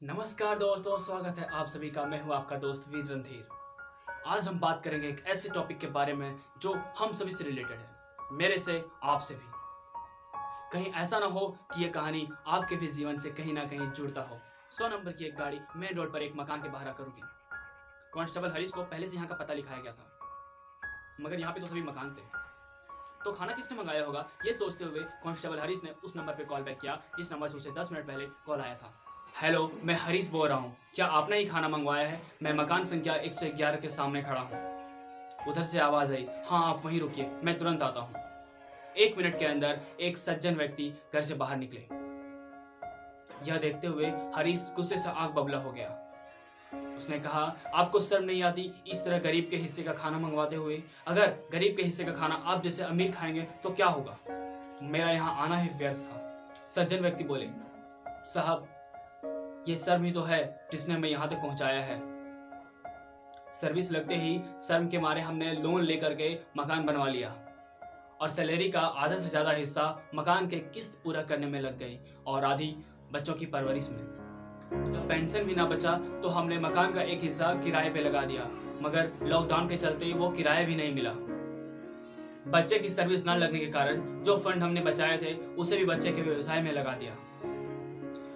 नमस्कार दोस्तों, स्वागत है आप सभी का। मैं हूं आपका दोस्त वीर रणधीर। आज हम बात करेंगे एक ऐसे टॉपिक के बारे में जो हम सभी से रिलेटेड है, मेरे से आपसे भी। कहीं ऐसा ना हो कि ये कहानी आपके भी जीवन से कहीं ना कहीं जुड़ता हो। 100 नंबर की एक गाड़ी मेन रोड पर एक मकान के बाहर आकर रुकी। कांस्टेबल हरीश को पहले से यहाँ का पता लिखाया गया था, मगर यहाँ पे तो सभी मकान थे। तो खाना किसने मंगाया होगा, ये सोचते हुए कांस्टेबल हरीश ने उस नंबर पे कॉल बैक किया जिस नंबर से उसे 10 मिनट पहले कॉल आया था। हेलो, मैं हरीश बोल रहा हूँ, क्या आपने ही खाना मंगवाया है? मैं मकान संख्या 111 के सामने खड़ा हूँ। उधर से आवाज आई, हाँ आप वहीं रुकिए, मैं तुरंत आता हूँ। 1 मिनट के अंदर एक सज्जन व्यक्ति घर से बाहर निकले। यह देखते हुए हरीश गुस्से से आंख बबला हो गया। उसने कहा, आपको शर्म नहीं आती इस तरह गरीब के हिस्से का खाना मंगवाते हुए? अगर गरीब के हिस्से का खाना आप जैसे अमीर खाएंगे तो क्या होगा? मेरा यहाँ आना ही व्यर्थ था। सज्जन व्यक्ति बोले, साहब ये शर्म ही तो है जिसने हमें यहाँ तक पहुंचाया है। सर्विस लगते ही शर्म के मारे हमने लोन लेकर के मकान बनवा लिया और सैलरी का आधा से ज्यादा हिस्सा मकान के किस्त पूरा करने में लग गई और आधी बच्चों की परवरिश में। जब पेंशन भी ना बचा तो हमने मकान का एक हिस्सा किराए पे लगा दिया, मगर लॉकडाउन के चलते वो किराया भी नहीं मिला। बच्चे की सर्विस ना लगने के कारण जो फंड हमने बचाए थे उसे भी बच्चे के व्यवसाय में लगा दिया।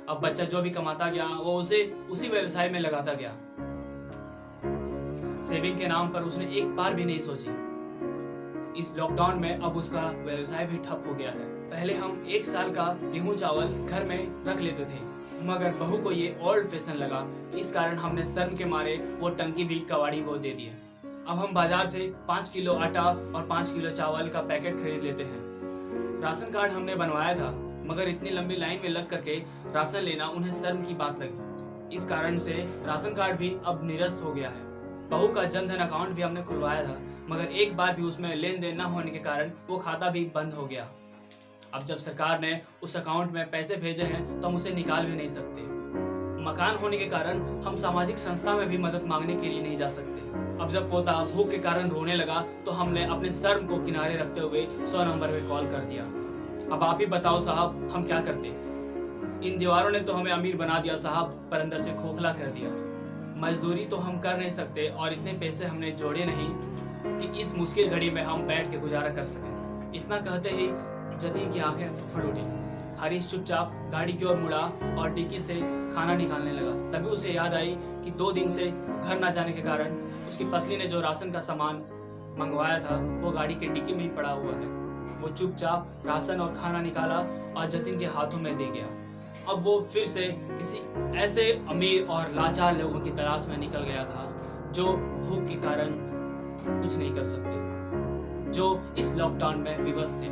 अब बच्चा जो भी कमाता गया वो उसे उसी व्यवसाय में लगाता गया। सेविंग के नाम पर उसने एक बार भी नहीं सोची। इस लॉकडाउन में अब उसका व्यवसाय भी ठप हो गया है। पहले हम 1 साल का गेहूं चावल घर में रख लेते थे, मगर बहू को ये ओल्ड फैशन लगा। इस कारण हमने शर्म के मारे वो टंकी भी कबाड़ी को दे दिए। अब हम बाजार से 5 किलो आटा और 5 किलो चावल का पैकेट खरीद लेते हैं। राशन कार्ड हमने बनवाया था, मगर इतनी लंबी लाइन में लग करके राशन लेना उन्हें शर्म की बात लगी। इस कारण से राशन कार्ड भी अब निरस्त हो गया है। बहू का जनधन अकाउंट भी हमने खुलवाया था, मगर एक बार भी उसमें लेन देन न होने के कारण वो खाता भी बंद हो गया। अब जब सरकार ने उस अकाउंट में पैसे भेजे हैं तो हम उसे निकाल भी नहीं सकते। मकान होने के कारण हम सामाजिक संस्था में भी मदद मांगने के लिए नहीं जा सकते। अब जब पोता भूख के कारण रोने लगा तो हमने अपने शर्म को किनारे रखते हुए 100 नंबर पे कॉल कर दिया। अब आप ही बताओ साहब, हम क्या करते? इन दीवारों ने तो हमें अमीर बना दिया साहब, पर अंदर से खोखला कर दिया। मजदूरी तो हम कर नहीं सकते और इतने पैसे हमने जोड़े नहीं कि इस मुश्किल घड़ी में हम बैठ के गुजारा कर सकें। इतना कहते ही जतीन की आंखें फुल उठी। हरीश चुपचाप गाड़ी की ओर मुड़ा और डिक्की से खाना निकालने लगा। तभी उसे याद आई कि 2 दिन से घर न जाने के कारण उसकी पत्नी ने जो राशन का सामान मंगवाया था वो गाड़ी के डिक्की में ही पड़ा हुआ है। वो चुपचाप राशन और खाना निकाला और जतिन के हाथों में दे गया। अब वो फिर से किसी ऐसे अमीर और लाचार लोगों की तलाश में निकल गया था जो भूख के कारण कुछ नहीं कर सकते, जो इस लॉकडाउन में विवश थे।